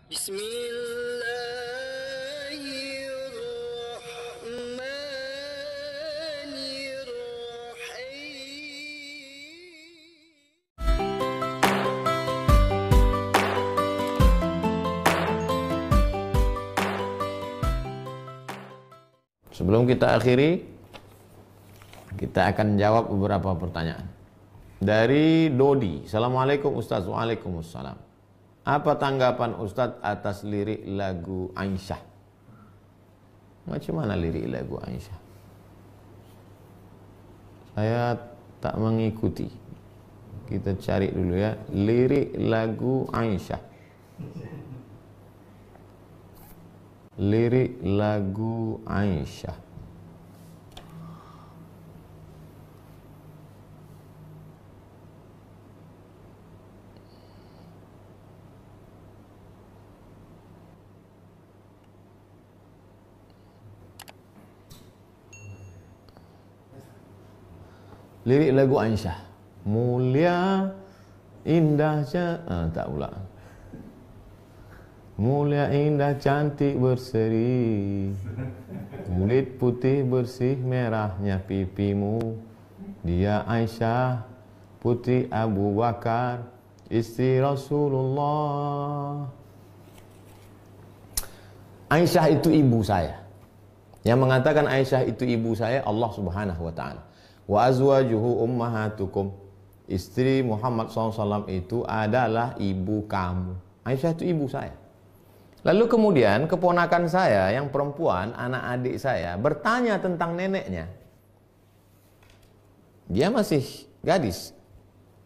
Bismillahirrahmanirrahim. Sebelum kita akhiri, kita akan jawab beberapa pertanyaan. Dari Dodi, Assalamualaikum Ustaz. Waalaikumsalam. Apa tanggapan Ustaz atas lirik lagu Aisyah? Macam mana lirik lagu Aisyah? Saya tak mengikuti. Kita cari dulu ya, lirik lagu Aisyah. Lirik lagu Aisyah. Lirik lagu Aisyah. Mulia indahnya, tak pula. Mulia indah cantik berseri, kulit putih bersih merahnya pipimu. Dia Aisyah putri Abu Bakar, istri Rasulullah. Aisyah itu ibu saya. Yang mengatakan Aisyah itu ibu saya Allah Subhanahu wa taala. Wa azwajuhu ummahatukum. Istri Muhammad SAW itu adalah ibu kamu. Aisyah itu ibu saya. Lalu kemudian keponakan saya yang perempuan, anak adik saya, bertanya tentang neneknya. Dia masih gadis,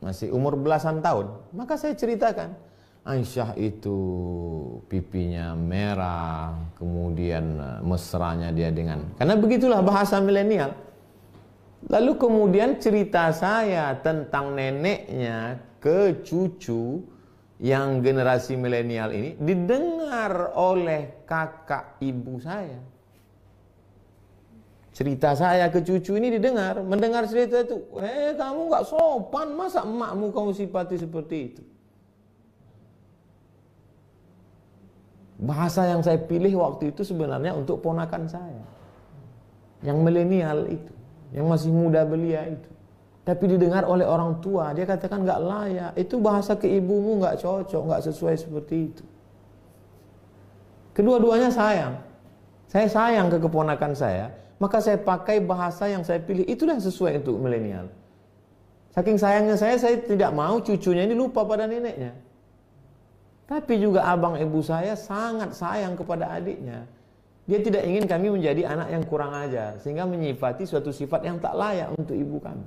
masih umur belasan tahun. Maka saya ceritakan, Aisyah itu pipinya merah, kemudian mesranya dia dengan, karena begitulah bahasa milenial. Lalu kemudian cerita saya tentang neneknya ke cucu yang generasi milenial ini didengar oleh kakak ibu saya. Cerita saya ke cucu ini didengar, mendengar cerita itu, kamu gak sopan, masa emakmu kamu sifati seperti itu. Bahasa yang saya pilih waktu itu sebenarnya untuk ponakan saya, yang milenial itu, yang masih muda belia itu. Tapi didengar oleh orang tua, dia katakan gak layak. Itu bahasa ke ibumu gak cocok, gak sesuai seperti itu. Kedua-duanya sayang. Saya sayang ke keponakan saya, maka saya pakai bahasa yang saya pilih. Itulah yang sesuai untuk milenial. Saking sayangnya saya tidak mau cucunya ini lupa pada neneknya. Tapi juga abang ibu saya sangat sayang kepada adiknya. Dia tidak ingin kami menjadi anak yang kurang ajar, sehingga menyifati suatu sifat yang tak layak untuk ibu kami.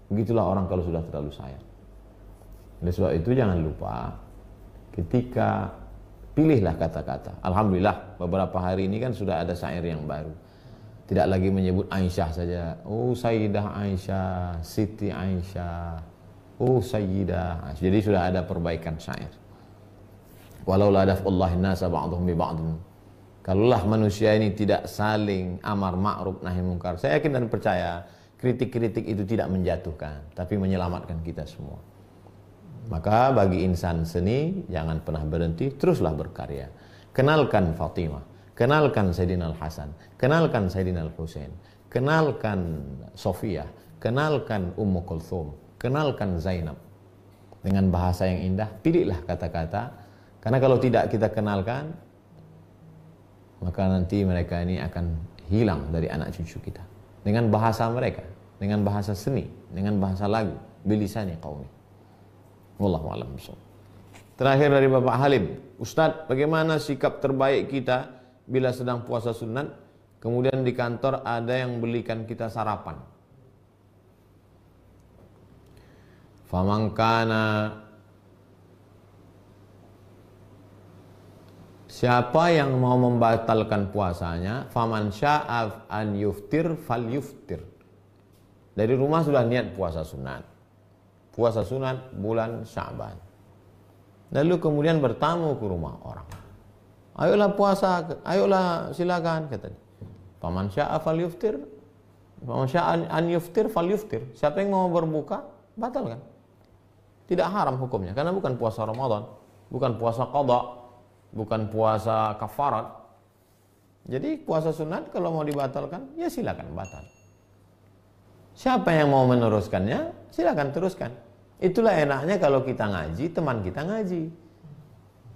Begitulah orang kalau sudah terlalu sayang. Oleh sebab itu jangan lupa, ketika pilihlah kata-kata. Alhamdulillah beberapa hari ini kan sudah ada syair yang baru. Tidak lagi menyebut Aisyah saja. Oh Sayyidah Aisyah, Siti Aisyah, oh Sayyidah Aisyah. Jadi sudah ada perbaikan syair. Walau la daf'ullahi nasa ba'dhum bi ba'dhin. Kalaulah manusia ini tidak saling amar ma'ruf nahi munkar, saya yakin dan percaya kritik-kritik itu tidak menjatuhkan, tapi menyelamatkan kita semua. Maka bagi insan seni, jangan pernah berhenti, teruslah berkarya. Kenalkan Fatimah, kenalkan Sayyidina Al-Hasan, kenalkan Sayyidina Al-Husain, kenalkan Sofia, kenalkan Ummu Kulthum, kenalkan Zainab. Dengan bahasa yang indah, pilihlah kata-kata, karena kalau tidak kita kenalkan, maka nanti mereka ini akan hilang dari anak cucu kita. Dengan bahasa mereka, dengan bahasa seni, dengan bahasa lagu, bilisani qaumi. Wallahu a'lam bishawab. Terakhir dari Bapak Halim, Ustadz, bagaimana sikap terbaik kita bila sedang puasa sunat, kemudian di kantor ada yang belikan kita sarapan? Famangkana, siapa yang mau membatalkan puasanya, faman sya'af an yuftir fal yuftir. Dari rumah sudah niat puasa sunat. Puasa sunat bulan Sya'ban. Lalu kemudian bertamu ke rumah orang. Ayolah puasa, ayolah silakan kata dia. Faman sya'af fal yuftir, faman sya'an an yuftir fal yuftir. Siapa yang mau berbuka, batalkan. Tidak haram hukumnya karena bukan puasa Ramadan. bukan puasa qadha, bukan puasa kafarat. Jadi puasa sunat kalau mau dibatalkan, ya silakan batal. Siapa yang mau meneruskannya, silakan teruskan. Itulah enaknya kalau kita ngaji, teman kita ngaji.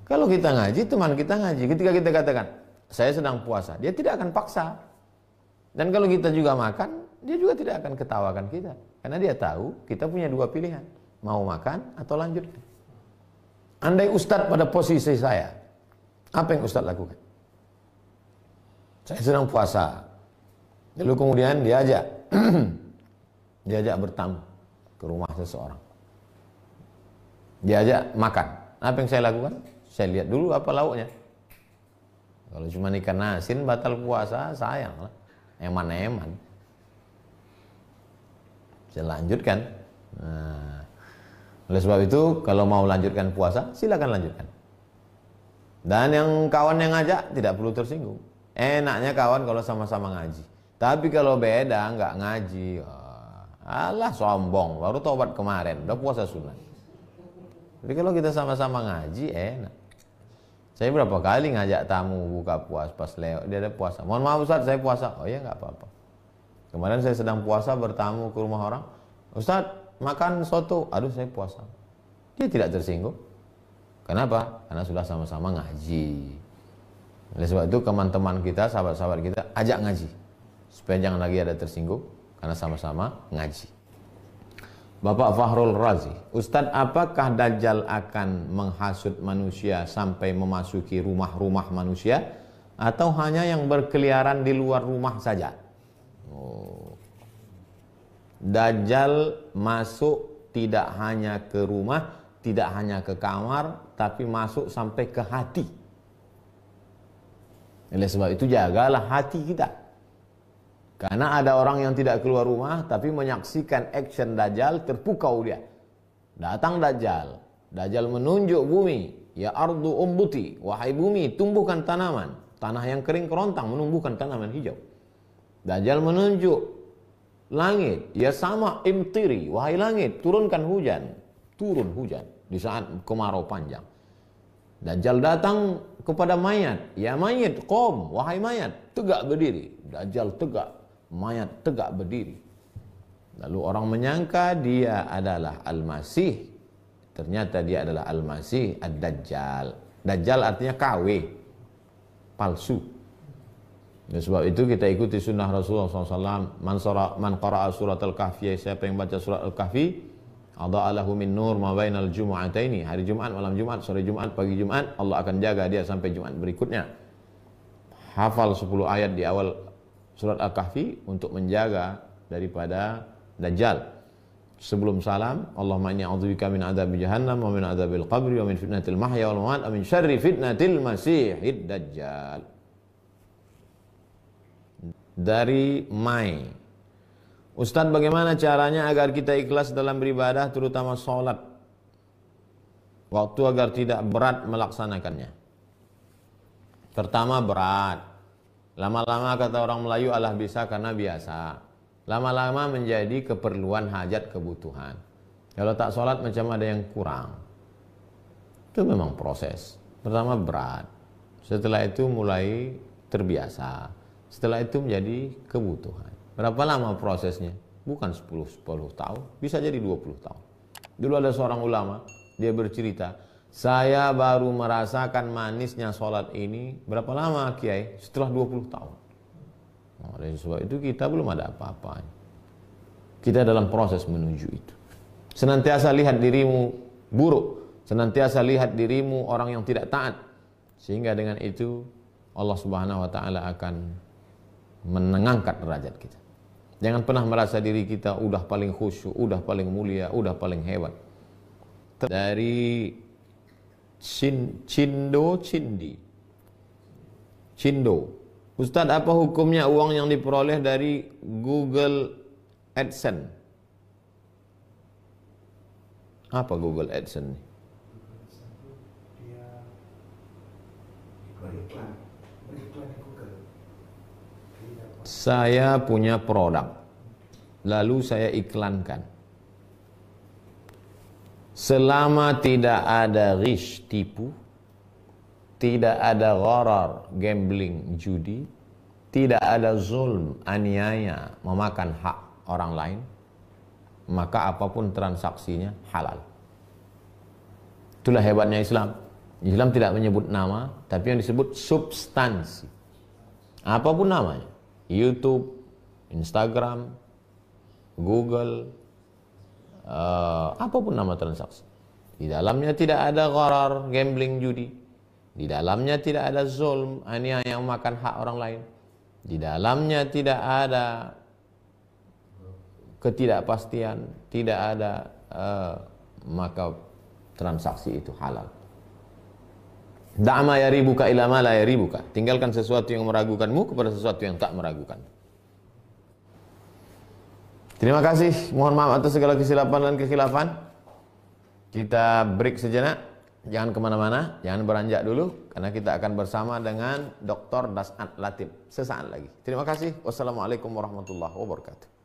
Kalau kita ngaji, teman kita ngaji. Ketika kita katakan, saya sedang puasa, dia tidak akan paksa. Dan kalau kita juga makan, dia juga tidak akan ketawakan kita. Karena dia tahu kita punya dua pilihan. Mau makan atau lanjut. Andai Ustadz pada posisi saya, apa yang Ustadz lakukan? Saya sedang puasa. Lalu kemudian diajak bertamu ke rumah seseorang. Diajak makan. Apa yang saya lakukan? Saya lihat dulu apa lauknya. Kalau cuma ikan asin batal puasa, sayang lah. Eman-eman. Saya lanjutkan. Nah, oleh sebab itu kalau mau lanjutkan puasa, silakan lanjutkan. Dan yang kawan yang ngajak tidak perlu tersinggung. Enaknya kawan kalau sama-sama ngaji. Tapi kalau beda nggak ngaji, alah sombong, baru tobat kemarin, udah puasa sunat. Jadi kalau kita sama-sama ngaji enak. Saya berapa kali ngajak tamu buka puasa pas lewat dia ada puasa. Mohon maaf Ustaz, saya puasa. Oh ya nggak apa-apa. Kemarin saya sedang puasa bertamu ke rumah orang. Ustaz, makan soto. Aduh saya puasa. Dia tidak tersinggung. Kenapa? Karena sudah sama-sama ngaji. Oleh sebab itu teman-teman kita, sahabat-sahabat kita ajak ngaji. Supaya jangan lagi ada tersinggung. Karena sama-sama ngaji. Bapak Fahrul Razi, Ustadz, apakah Dajjal akan menghasut manusia sampai memasuki rumah-rumah manusia atau hanya yang berkeliaran di luar rumah saja? Dajjal masuk tidak hanya ke rumah, tidak hanya ke kamar, tapi masuk sampai ke hati. Oleh sebab itu jagalah hati kita. Karena ada orang yang tidak keluar rumah tapi menyaksikan action Dajjal, terpukau dia. Datang Dajjal. Dajjal menunjuk bumi, ya ardu umbuti, wahai bumi tumbuhkan tanaman. Tanah yang kering kerontang menumbuhkan tanaman hijau. Dajjal menunjuk langit, ya sama imtiri, wahai langit turunkan hujan. Turun hujan di saat kemarau panjang. Dajjal datang kepada mayat, ya mayat qom, wahai mayat tegak berdiri. Dajjal tegak, mayat tegak berdiri. Lalu orang menyangka dia adalah Al-Masih. Ternyata dia adalah Al-Masih Ad-Dajjal. Dajjal artinya KW, palsu. Dan sebab itu kita ikuti sunnah Rasulullah SAW. Man qara'a surat Al-Kahfi, siapa yang baca surat Al-Kahfi, adha'alahu min nur ma bainal jumu'ataini. Hari Jumat, malam Jumat, sore Jumat, pagi Jumat, Allah akan jaga dia sampai Jumat berikutnya. Hafal 10 ayat di awal surat Al-Kahfi untuk menjaga daripada Dajjal. Sebelum salam, Allahumma inni a'udzubika min adzabi jahannam wa min adzabil qabri wa min fitnatil mahya wal mamat wa min syarri fitnatil masihid dajjal. Dari Mai, Ustadz, bagaimana caranya agar kita ikhlas dalam beribadah, terutama sholat waktu, agar tidak berat melaksanakannya? Pertama berat. Lama-lama kata orang Melayu alah bisa karena biasa. Lama-lama menjadi keperluan, hajat, kebutuhan. Kalau tak sholat macam ada yang kurang. Itu memang proses. Pertama berat. Setelah itu mulai terbiasa. Setelah itu menjadi kebutuhan. Berapa lama prosesnya? Bukan 10 tahun, bisa jadi 20 tahun. Dulu ada seorang ulama, dia bercerita, saya baru merasakan manisnya sholat ini, berapa lama Kiai? Setelah 20 tahun. Nah, oleh sebab itu kita belum ada apa-apanya. Kita dalam proses menuju itu. Senantiasa lihat dirimu buruk, senantiasa lihat dirimu orang yang tidak taat. Sehingga dengan itu Allah Subhanahu wa taala akan mengangkat derajat kita. Jangan pernah merasa diri kita udah paling khusyuk, udah paling mulia, udah paling hebat. Dari Cindo, Ustadz, apa hukumnya uang yang diperoleh dari Google AdSense? Apa Google AdSense? Dia beriklan di Google. Saya punya produk, lalu saya iklankan. selama tidak ada ghish, tipu, tidak ada gharar, gambling, judi, tidak ada zulm, aniaya, memakan hak orang lain, maka apapun transaksinya halal. Itulah hebatnya Islam. Islam tidak menyebut nama, tapi yang disebut substansi. Apapun namanya, YouTube, Instagram, Google, apapun nama transaksi. Di dalamnya tidak ada gharar, gambling, judi. Di dalamnya tidak ada zulm, aniaya yang memakan hak orang lain. Di dalamnya tidak ada ketidakpastian, tidak ada, maka transaksi itu halal. Da'ma yaribuka ila ma la yaribuka. Tinggalkan sesuatu yang meragukanmu kepada sesuatu yang tak meragukan. Terima kasih. Mohon maaf atas segala kesilapan dan kekhilafan. Kita break sejenak. Jangan kemana-mana. Jangan beranjak dulu. Karena kita akan bersama dengan Dr. Das'ad Latif sesaat lagi. Terima kasih. Wassalamualaikum warahmatullahi wabarakatuh.